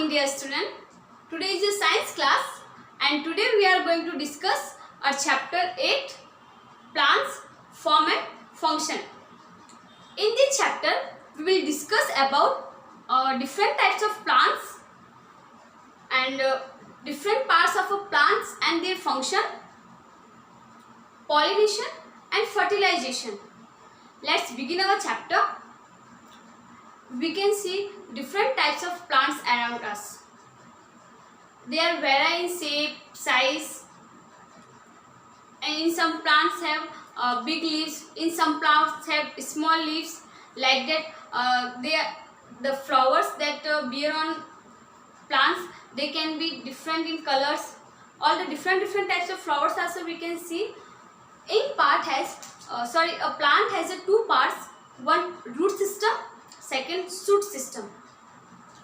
morning, dear student. Today is a science class and today we are going to discuss our chapter 8, plants, form and function. In this chapter, we will discuss about different types of plants and different parts of a plants and their function, pollination and fertilization. Let's begin our chapter. We can see different types of plants around us. They are vary in shape, size, and in some plants have big leaves. In some plants have small leaves. Like that, the flowers that bear on plants, they can be different in colors. All the different types of flowers also we can see. A plant has two parts. One, root system. Second, shoot system.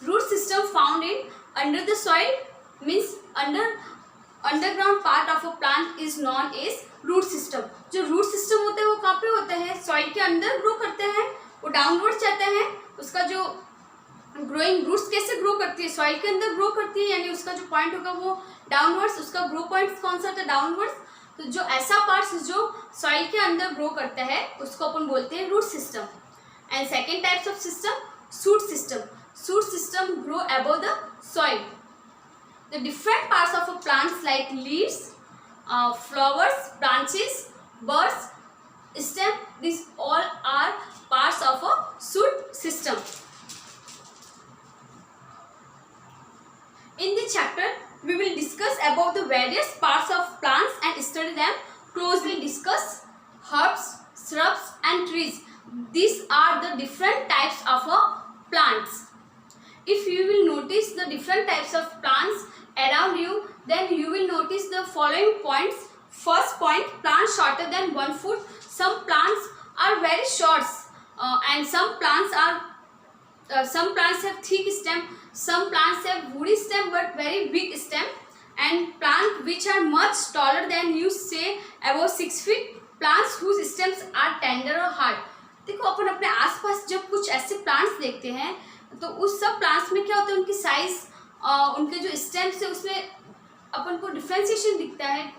Root system found in under the soil, means underground part of a plant is known as root system. जो root system होते हैं वो कहाँ पे होते हैं? Soil के अंदर grow करते हैं, वो downwards जाते हैं. उसका जो growing roots कैसे grow करती है? Soil के अंदर grow करती है, यानी उसका जो point होगा वो downwards. उसका grow point कौन सा होता है? Downwards. तो जो ऐसा parts जो soil के अंदर grow करता है उसको अपन बोलते हैं root system. And second types of system, shoot system. Shoot system grow above the soil. The different parts of a plants like leaves, flowers, branches, buds, stem, these all are parts of a shoot system. In this chapter, we will discuss about the various parts of plants and study them closely. Discuss herbs, shrubs and trees. These are the different types of plants. If you will notice the different types of plants around you, then you will notice the following points. First point, plants shorter than 1 foot. Some plants are very short, and some plants have thick stem. Some plants have woody stem but very big stem, and plants which are much taller than you, say above 6 feet. Plants whose stems are tender or hard. देखो, अपन अपने आसपास जब कुछ ऐसे plants देखते हैं तो उस सब प्लांट्स में क्या होता है, उनकी साइज, उनके जो स्टेम्स है उसमें अपन को डिफ्रेंशिएशन दिखता है,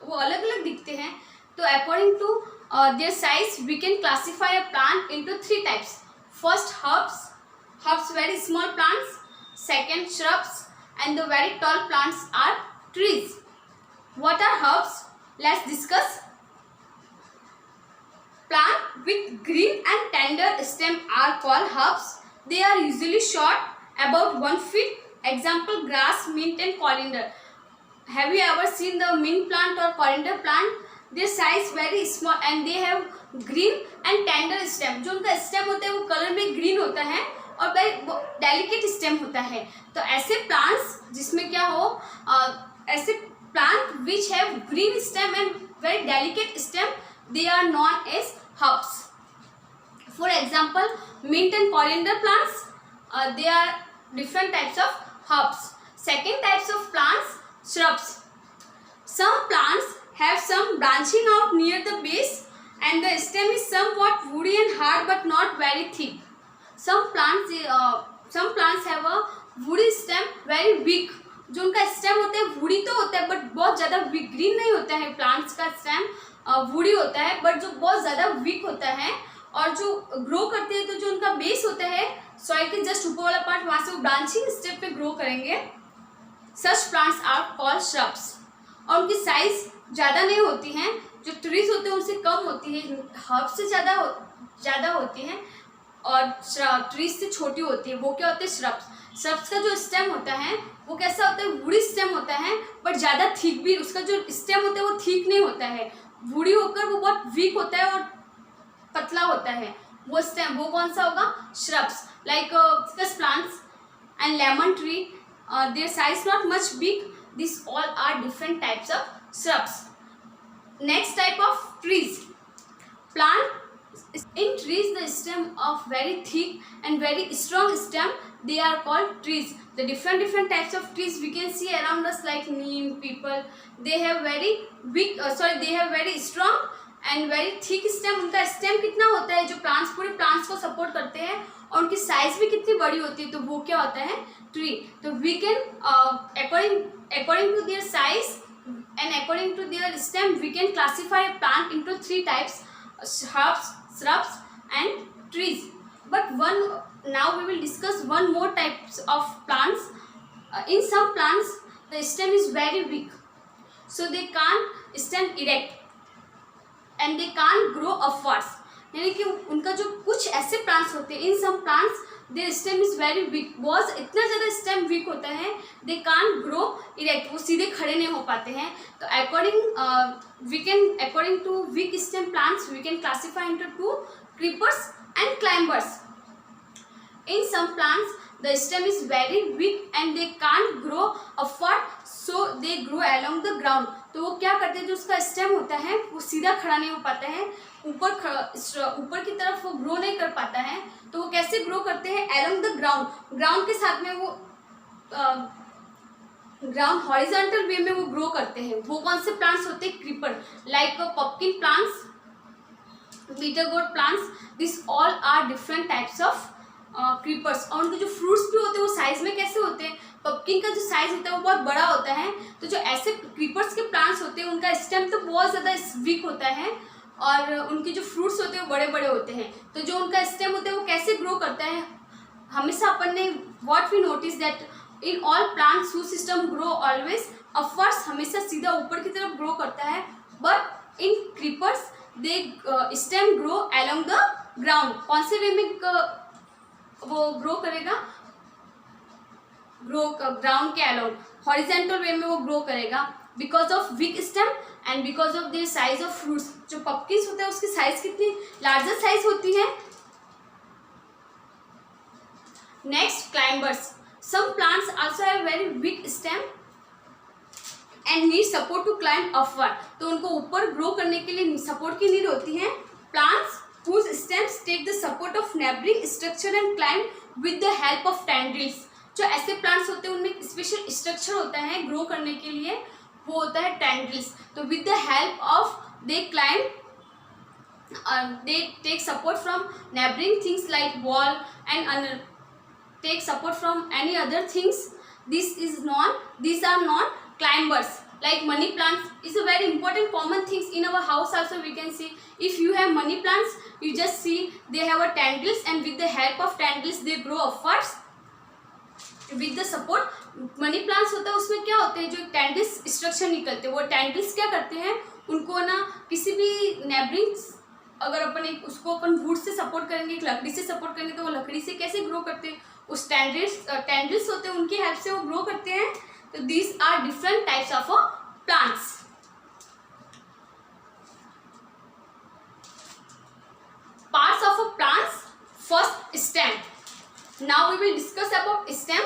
वो अलग अलग दिखते हैं. तो according to their size we can classify a plant into 3 types. First, herbs very small plants. Second, shrubs, and the very tall plants are trees. What are herbs? Let's discuss. Plants with green and tender stem are called herbs. They are usually short, about 1 feet. Example, grass, mint and coriander. Have you ever seen the mint plant or coriander plant? Their size very small and they have green and tender stem. जो उनका stem होता है वो colour में green होता है और very delicate stem होता है. तो ऐसे plants जिसमें क्या हो, ऐसे plant which have green stem and very delicate stem, they are known as herbs. For example, mint and coriander plants, they are different types of herbs. Second types of plants, shrubs. Some plants have some branching out near the base and the stem is somewhat woody and hard but not very thick. Some plants have a woody stem, very weak. जो उनका stem होता है woody तो होता है but बहुत ज़्यादा week. Green नहीं होता है प्लांट्स का स्टेम, वुडी होता है बट जो बहुत ज़्यादा वीक होता है. और जो ग्रो करते हैं तो जो उनका बेस होता है सॉइल के जस्ट ऊपर वाला पार्ट, वहाँ से वो ब्रांचिंग स्टेप पे ग्रो करेंगे. Such plants are called shrubs. और उनकी साइज ज़्यादा नहीं होती हैं, जो ट्रीज होते हैं उनसे कम होती है, हर्ब से ज़्यादा होती हैं और ट्रीज से छोटी होती है. वो क्या होते हैं? श्रब्स. श्रब्स का जो स्टेम होता है वो कैसा होता है? वुडी स्टेम होता है बट ज़्यादा थिक भी. उसका जो स्टेम होता है वो थिक नहीं होता है, वुडी होकर वो बहुत वीक होता है और पतला होता है. वो स्टेम, वो कौन सा होगा? Shrubs. Like ficus plants and lemon tree, their size not much big. This all are different types of shrubs. Next type of trees. Plant in trees, the stem of very thick and very strong stem, they are called trees. The different types of trees we can see around us like neem, people, they have very big they have very strong and very thick stem. उनका stem कितना होता है जो plants, पूरे plants को support करते हैं, और उनकी साइज भी कितनी बड़ी होती है. तो वो क्या होता है? tree. So we can according to their size and according to their stem we can classify a plant into 3 types: herbs, shrubs and trees. But now we will discuss one more types of plants. In some plants the stem is very weak, so they can't stand erect and they can't grow upwards. यानी कि उनका जो कुछ ऐसे plants होते हैं, in some plants their stem is very weak, बहुत इतना ज़्यादा स्टेम वीक होता है, दे कांट ग्रो इरेक्ट, वो सीधे खड़े नहीं हो पाते हैं. तो according to weak stem plants we can classify into 2: creepers and climbers. In some plants the stem is very weak and they can't grow upward, so they grow along the ground. तो वो क्या करते हैं, जो उसका stem होता है वो सीधा खड़ा नहीं हो पाता है, ऊपर की तरफ वो ग्रो नहीं कर पाता है. तो वो कैसे ग्रो करते हैं? along the ground. ग्राउंड के साथ में वो ग्राउंड हॉरिजॉन्टल वे में वो ग्रो करते हैं. वो कौन से प्लांट्स होते हैं? Creeper, like pumpkin plants, bitter gourd plants. This all are different types of creepers. और उनके जो फ्रूट्स भी होते हैं वो साइज में कैसे होते हैं? पम्पकिन का जो साइज होता है वो बहुत बड़ा होता है. तो जो ऐसे क्रीपर्स के प्लांट्स होते हैं उनका स्टेम तो बहुत ज़्यादा वीक होता है और उनके जो फ्रूट्स होते हैं वो बड़े बड़े होते हैं. तो जो उनका स्टेम होता है वो कैसे ग्रो करता है? हमेशा अपन ने what we notice that in all plants whose stem grow always upwards, हमेशा सीधा ऊपर की तरफ ग्रो करता है. But in creepers they stem grow along the ground. कौन से वे में वो ग्रो करेगा? ग्राउंड के अलोंग, हॉरिजॉन्टल वे में वो ग्रो करेगा because of weak stem and because of their size of fruits. जो पम्पकिन्स होता है उसकी साइज कितनी लार्जर साइज होती है. Next, climbers. Some plants also have very weak stem and need support to climb upward. तो उनको ऊपर ग्रो करने के लिए सपोर्ट की नीड होती है. Plants whose stems take the support of neighboring structure and climb with the help of tendrils. जो ऐसे प्लांट्स होते हैं उनमें स्पेशल स्ट्रक्चर होता है ग्रो करने के लिए, वो होता है टेंड्रिल्स. तो with the help of they climb, they take support from neighboring things like wall and take support from any other things. These are non climbers. Like money plants is a very important common things in our house also. We can see if you have money plants, you just see they have a tendrils and with the help of tendrils they grow upwards with the support. Money plants होता है उसमें क्या होते हैं, जो tendrils structure निकलते हैं, वो टेंड्रिल्स क्या करते हैं, उनको ना किसी भी नेबरिंग, अगर अपन वुड से सपोर्ट करेंगे, एक लकड़ी से सपोर्ट करेंगे, तो वो लकड़ी से कैसे ग्रो करते हैं, उस टेंड्रिल्स होते हैं उनकी हेल्प से वो ग्रो करते हैं. तो these are different types of plants. Parts of a plant's first stem. Now we will discuss about stem.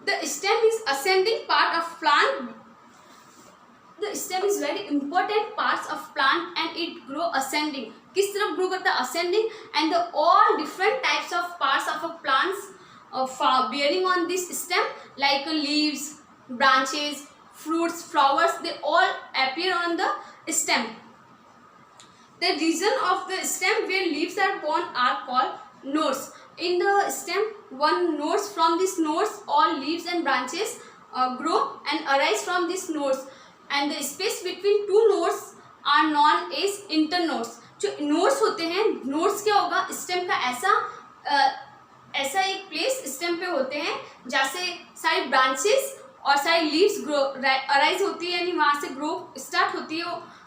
The stem is ascending part of plant. The stem is very important parts of plant and it grow ascending. किस तरफ grow करता है? Ascending. And the all different types of parts of a plants bearing on this stem like leaves, branches, fruits, flowers, they all appear on the stem. The region of the stem where leaves are born are called nodes. In the stem, one nodes, from these nodes all leaves and branches grow and arise from these nodes, and the space between two nodes are known as internodes. जो nodes होते हैं, nodes क्या होगा, stem का ऐसा एक place stem पे होते हैं जहाँ से सारी ब्रांचेस और सारी लीव्स ग्रो अराइज होती है, यानी वहाँ से ग्रो स्टार्ट होती है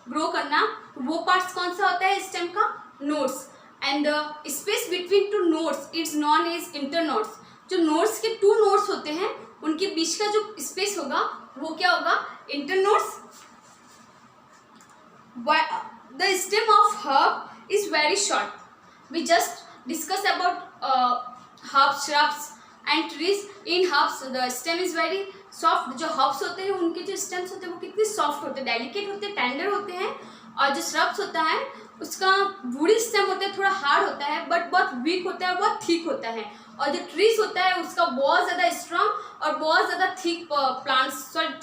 ग्रो करना. वो पार्ट्स कौन सा होता है स्टेम का? Nodes. And the space between two nodes it's known as internodes. जो नोड्स के 2 नोड्स होते हैं उनके बीच का जो स्पेस होगा वो क्या होगा? Internodes. The stem of herb is very short. We just discuss about herbs, shrubs and trees. In herbs the stem is very soft. जो herbs होते हैं उनके जो stems होते हैं वो कितने soft होते हैं, delicate होते हैं, tender होते हैं. और जो shrubs होता है उसका woody stem होता है, थोड़ा hard होता है but बहुत weak होता है, बहुत thick होता है. और जो trees होता है उसका बहुत ज़्यादा strong और बहुत ज़्यादा thick plants,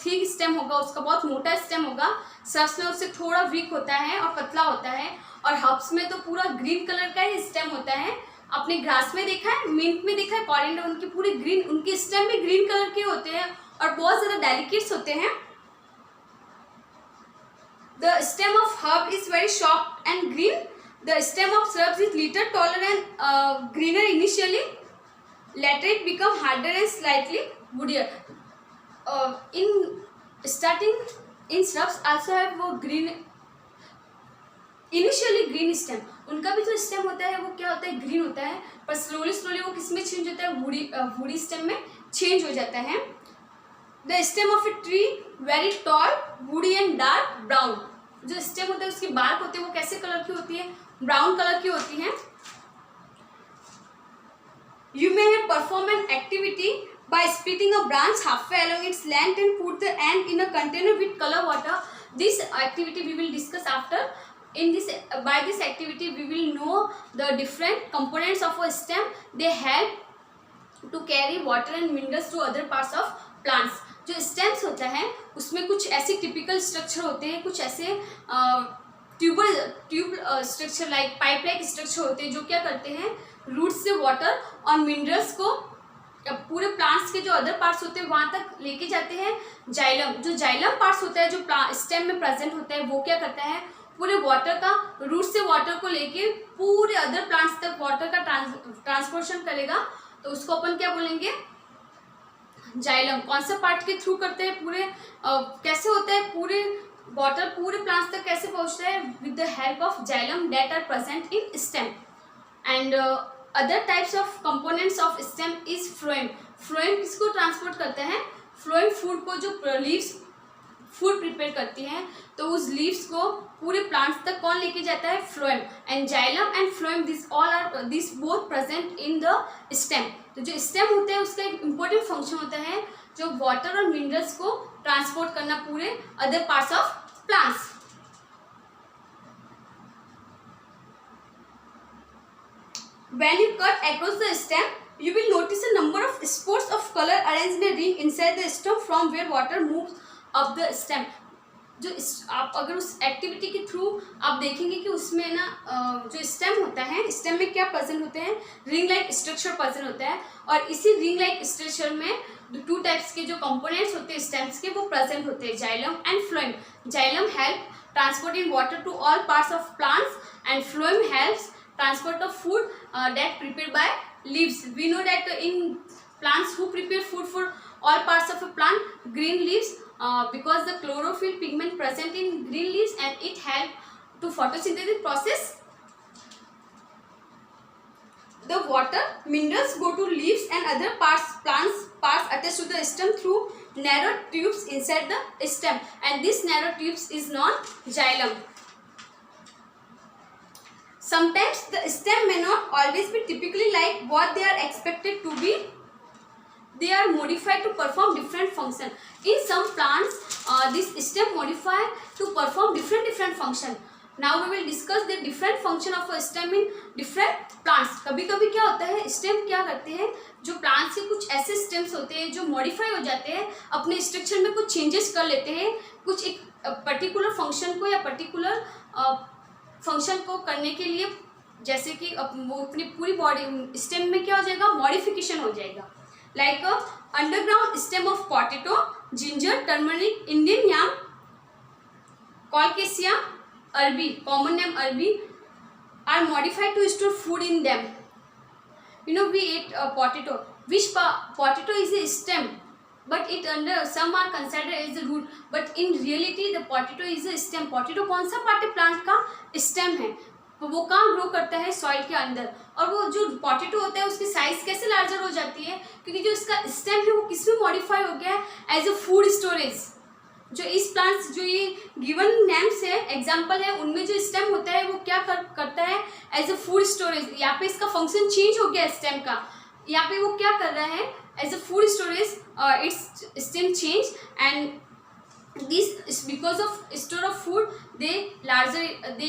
thick stem होगा, उसका बहुत मोटा stem होगा. shrubs में उससे थोड़ा weak होता है और पतला होता है. और herbs में तो पूरा green कलर का ही stem होता है. आपने ग्रास में देखा है, मिंट में देखा है, कॉरिएंडर उनके पूरे ग्रीन, उनके स्टेम भी ग्रीन कलर के होते हैं और बहुत ज़्यादा डेलिकेट्स होते हैं. The stem of herb is very sharp and green. The stem of shrubs is little taller and greener initially. Later it become harder and slightly woodier. In starting in shrubs also have वो green, initially green stem. उनका भी जो stem होता है वो क्या होता है, green होता है, पर slowly वो किस में change होता है, woody stem में change हो जाता है. The stem of a tree very tall, woody and dark brown. जो स्टेम होता है उसकी बार्क होती है वो कैसे कलर की होती है, ब्राउन कलर की होती है. You may have performed an activity by splitting a branch halfway along its length and put the end in a container with color water. This activity we will discuss after. By this activity we will know the different components of a stem. They help to carry water and minerals to other parts of plants. जो stems होता है उसमें कुछ ऐसे typical structure होते हैं, कुछ ऐसे tube structure like pipe like structure होते हैं जो क्या करते हैं, रूट से वाटर और मिनरल्स को पूरे प्लांट्स के जो अदर पार्ट्स होते हैं वहाँ तक लेके जाते हैं. जाइलम, जो जाइलम पार्ट्स होता है जो स्टेम में प्रेजेंट होता है वो क्या करता है, पूरे वाटर का, रूट से वाटर को लेके पूरे अदर प्लांट्स तक वाटर का ट्रांसपोर्टेशन करेगा. तो उसको अपन क्या बोलेंगे, जाइलम. कौन सा पार्ट के थ्रू करते हैं, पूरे कैसे होता है, पूरे वाटर पूरे प्लांट्स तक कैसे पहुंचता है, with the help of xylem that are present in stem. And other types of components of stem is phloem. Phloem किसको ट्रांसपोर्ट करता है, फ्लोएम फूड को, जो लीव्स फूड प्रिपेयर करती हैं तो उस लीव्स को पूरे प्लांट्स तक कौन लेके जाता है, phloem. And xylem and phloem this both present in the stem. तो जो स्टेम होता है उसका एक इम्पोर्टेंट फंक्शन होता है जो वाटर और मिनरल्स को ट्रांसपोर्ट करना पूरे other parts of plants. When you cut across the stem, you will notice a number of spots of color arranged in a ring inside the stem from where water moves up the stem. जो आप अगर उस activity के through आप देखेंगे कि उसमें ना जो स्टेम होता है, स्टेम में क्या प्रेजेंट होते हैं, रिंग लाइक स्ट्रक्चर प्रेजेंट होता है. और इसी रिंग लाइक स्ट्रक्चर में टू टाइप्स के जो कंपोनेंट्स होते हैं स्टेम्स के वो प्रेजेंट होते हैं, xylem and phloem. Xylem help transporting water to all parts of plants and phloem helps transport of food that prepared by leaves. We know that in plants who prepare food for all parts of a plant, green leaves, because the chlorophyll pigment present in green leaves and it help to photosynthesis process. The water minerals go to leaves and other plants parts attached to the stem through narrow tubes inside the stem, and this narrow tubes is known xylem. Sometimes the stem may not always be typically like what they are expected to be. They are modified to perform different function. In some plants, this stem modified to perform different function. Now we will discuss the different function of a stem in different plants. कभी कभी क्या होता है, stem क्या करते हैं, जो plants के कुछ ऐसे स्टेम्स होते हैं जो मॉडिफाई हो जाते हैं, अपने स्ट्रक्चर में कुछ चेंजेस कर लेते हैं, कुछ एक पर्टिकुलर फंक्शन को या पर्टिकुलर फंक्शन को करने के लिए, जैसे कि वो अपनी पूरी बॉडी स्टेम में क्या हो जाएगा, मॉडिफिकेशन हो जाएगा. Like underground stem of potato, ginger, turmeric, Indian yam, colocasia arbi, common name arbi, are modified to store food in them. You know, we eat potato. Which potato is a stem, but it under some are considered as the root, but in reality the potato is a stem. Potato कौन सा part है plant का, stem है. वो कहाँ grow करता है, soil के अंदर. और वो जो पोटैटो होता है उसकी साइज कैसे लार्जर हो जाती है, क्योंकि जो इसका स्टेम है वो किस में मॉडिफाई हो गया है, एज अ फूड स्टोरेज. जो इस प्लांट्स जो ये गिवन नेम्स है, एग्जाम्पल है, उनमें जो स्टेम होता है वो क्या करता है, एज अ फूड स्टोरेज. यहाँ पे इसका फंक्शन चेंज हो गया स्टेम का, यहाँ पे वो क्या कर रहा है, as a food storage it's stem change. And this is because of store of food they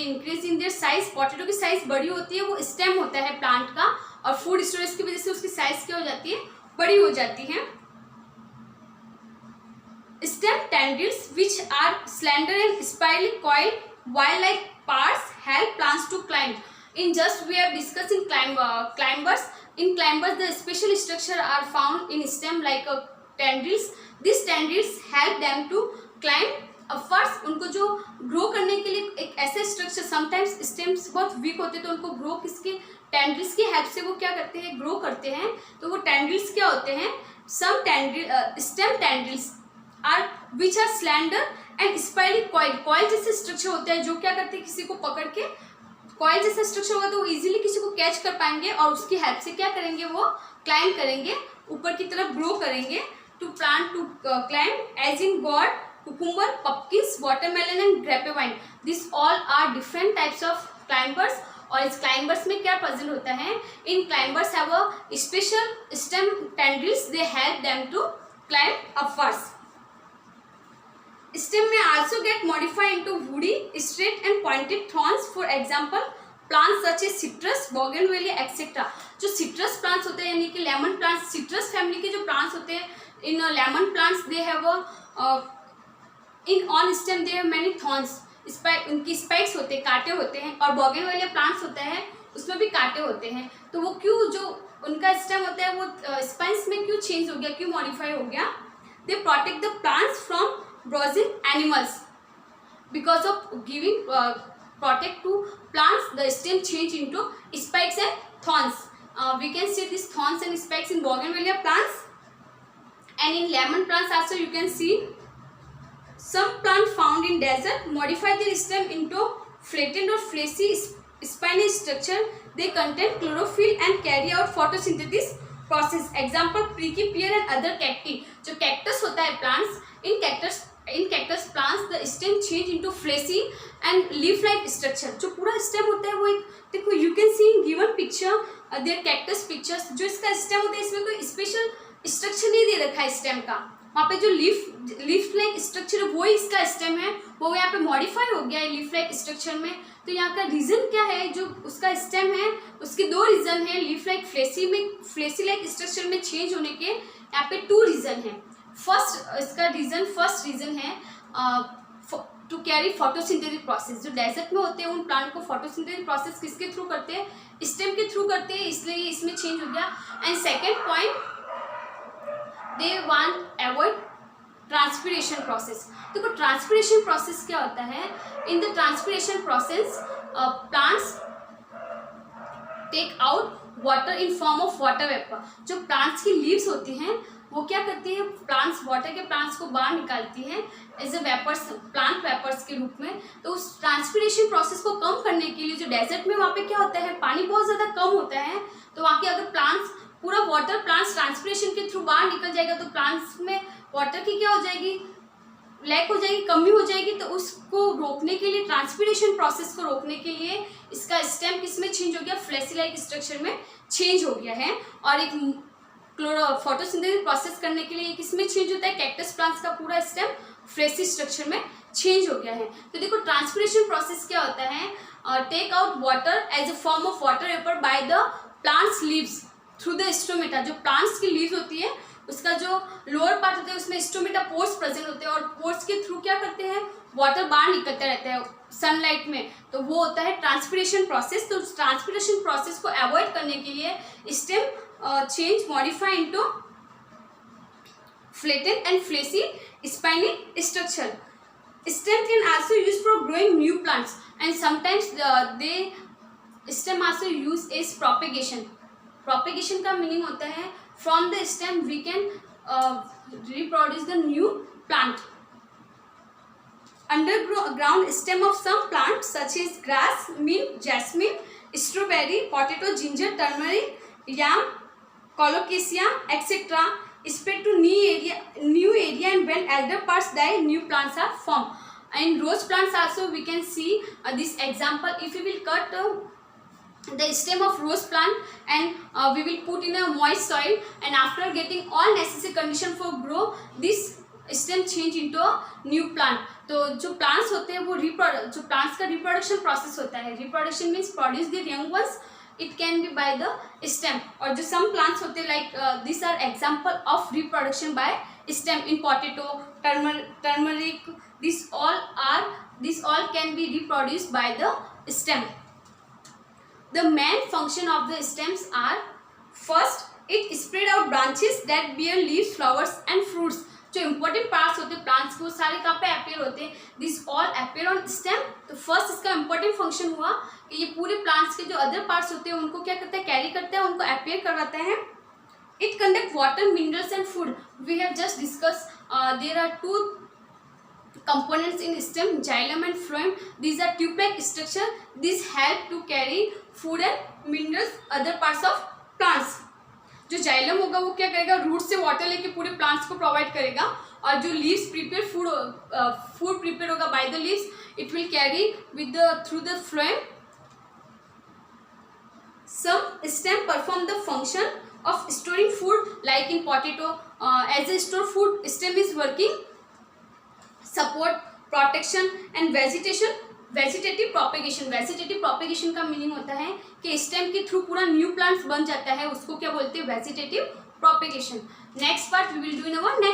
increase in their size. Potato की साइज बड़ी होती है, वो स्टेम होता है प्लांट का, और फूड स्टोरेज की वजह से उसकी साइज क्या हो जाती है, बड़ी हो जाती है. Stem tendrils, which are slender and spirally coiled wire-like parts, help plants to climb. In just we have discussed in climbers. In climbers, the special structure are found in stem like tendrils. These tendrils help them to climb upwards. उनको जो grow करने के लिए एक ऐसे structure, sometimes stems बहुत week होते हैं तो उनको ग्रो किसके, टेंड्रिल्स की हेल्प से वो क्या करते हैं, ग्रो करते हैं. तो वो टेंड्रिल्स क्या होते हैं, some stem tendrils are which are slender and spirally coil. Coil जैसे स्ट्रक्चर होते हैं जो क्या करते हैं, किसी को पकड़ के, कॉइल जैसा स्ट्रक्चर होगा तो वो इजीली किसी को कैच कर पाएंगे और उसकी हेल्प से क्या करेंगे, वो क्लाइंब करेंगे, ऊपर की तरफ ग्रो करेंगे. To plant to climb as in gourd, cucumber, pumpkins, watermelon and grapevine. This all are different types of climbers. और इस क्लाइंबर्स में क्या प्रेजेंट होता है, in climbers have a special stem tendrils, they help them to climb upwards. Stem may also get modified into woody, straight and pointed thorns. For example, plants such as citrus, bougainvillea, etc. जो citrus plants होते हैं यानी कि lemon plants, citrus family के जो plants होते हैं, in lemon plants they have a in on stem they have many thorns. उनकी spikes होते हैं, कांटे होते हैं. और bougainvillea plants होते हैं, उसमें भी कांटे होते हैं. तो वो क्यों, जो उनका stem होता है वो spines में क्यों change हो गया, क्यों modify हो गया? They protect the plants from browsing animals. Because of giving protect to plants, the stem change into spikes and thorns. We can see these thorns and spikes in bougainvillea plants, and in lemon plants also you can see. Some plants found in desert modify their stem into flattened or fleshy spiny structure. They contain chlorophyll and carry out photosynthesis process. Example, prickly pear and other cacti. जो cactus होता है plants, in cactus plants the stem change into fleshy and leaf like structure. जो पूरा stem होता है वो एक, देखो you can see in given picture their cactus pictures. जो इसका stem होता है इसमें कोई स्पेशल स्ट्रक्चर नहीं दे रखा है स्टेम का. वहाँ पे जो लीफ लाइक स्ट्रक्चर है वो ही इसका स्टेम है, वो यहाँ पे मॉडिफाई हो गया है लीफ लाइक स्ट्रक्चर में. तो यहाँ का रीजन क्या है, जो उसका स्टेम है उसके दो रीजन है. Leaf like fleshy like structure में चेंज होने के यहाँ पे 2 रीजन है. फर्स्ट रीजन है टू कैरी फोटोसिंथेसिस प्रोसेस. जो डेजर्ट में होते हैं उन प्लांट को फोटोसिंथेसिस प्रोसेस किसके थ्रू करते हैं, स्टेम के थ्रू करते हैं, इसलिए इसमें चेंज हो गया. And second point, they want avoid transpiration process. देखो ट्रांसपिरेशन प्रोसेस क्या होता है, in the transpiration process plants take out water in form of water vapour. जो प्लांट्स की लीव्स होती हैं वो क्या करती है, प्लांट्स वाटर के प्लांट्स को बाहर निकालती है as a vapours, plant vapours के रूप में. तो उस ट्रांसपिरेशन प्रोसेस को कम करने के लिए, जो डेजर्ट में वहाँ पे क्या होता है, पानी बहुत ज़्यादा कम होता है, तो वहाँ के अगर प्लांट्स पूरा वाटर प्लांट्स ट्रांसपिरेशन के थ्रू बाहर निकल जाएगा तो प्लांट्स में वाटर की क्या हो जाएगी, लैक हो जाएगी, कमी हो जाएगी. तो उसको रोकने के लिए, ट्रांसपिरेशन प्रोसेस को रोकने के लिए इसका स्टेम किस में चेंज हो गया, फ्लेसी लाइक स्ट्रक्चर में चेंज हो गया है. और एक फोटोसिंथेसिस प्रोसेस करने के लिए किस में चेंज होता है, कैक्टस प्लांट्स का पूरा स्टेम फ्लेसी स्ट्रक्चर में चेंज हो गया है. तो देखो ट्रांसपिरेशन प्रोसेस क्या होता है, take out water as a form of water vapour by the plants leaves through the stomata. जो प्लांट्स की लीव्स होती है उसका जो लोअर पार्ट होता है उसमें स्टोमेटा पोर्स प्रेजेंट होते हैं और पोर्स के थ्रू क्या करते हैं, वाटर बाहर निकलता रहता है सनलाइट में. तो वो होता है ट्रांसपिरेशन प्रोसेस. तो ट्रांसपिरेशन प्रोसेस को अवॉइड करने के लिए stem change modify into flattened and fleshy spiny structure. Stem can also use for growing new plants and sometimes they stem also use as propagation. Propagation का meaning होता है from the stem we can reproduce the new plant. Underground stem of some plants such as grass, mint, jasmine, strawberry, potato, ginger, turmeric, yam, colocasia, etc. spread to new area and when elder parts die, new plants are formed. And rose plants also we can see this example. If we will cut the stem of rose plant and we will put in a moist soil and after getting all necessary condition for grow, this stem change into a new plant. तो जो plants होते हैं वो जो plants का reproduction process होता है. Reproduction means produce the young ones. It can be by the stem. और जो some plants होते हैं like these are example of reproduction by stem in potato, turmeric. These all can be reproduced by the stem. The main function of the stems are: first, it spread out branches that bear leaves, flowers and fruits. जो important parts होते हैं plants के वो सारे कहाँ पे appear होते हैं? This all appear on stem. तो फर्स्ट इसका इंपॉर्टेंट फंक्शन हुआ कि ये पूरे प्लांट्स के जो अदर पार्ट्स होते हैं उनको क्या करता है? कैरी करता है, उनको अपेयर करवाता है. It conduct water, minerals and food. We have just discuss there are two components in stem, xylem and phloem. These are tube-like structure. These help to carry food and minerals other parts of plants. जो xylem होगा वो क्या करेगा? Root से water लेके पूरे plants को provide करेगा. और जो लीव्स प्रिपेयर फूड प्रिपेयर होगा by the leaves, it will carry with the through the phloem. Some stem perform the function of storing food, like in potato. As a store food, stem is working support, protection and vegetation. Vegetative propagation. Vegetative propagation का meaning होता है कि stem के through पूरा new plants बन जाता है, उसको क्या बोलते हैं? Vegetative propagation. Next part we will do in our next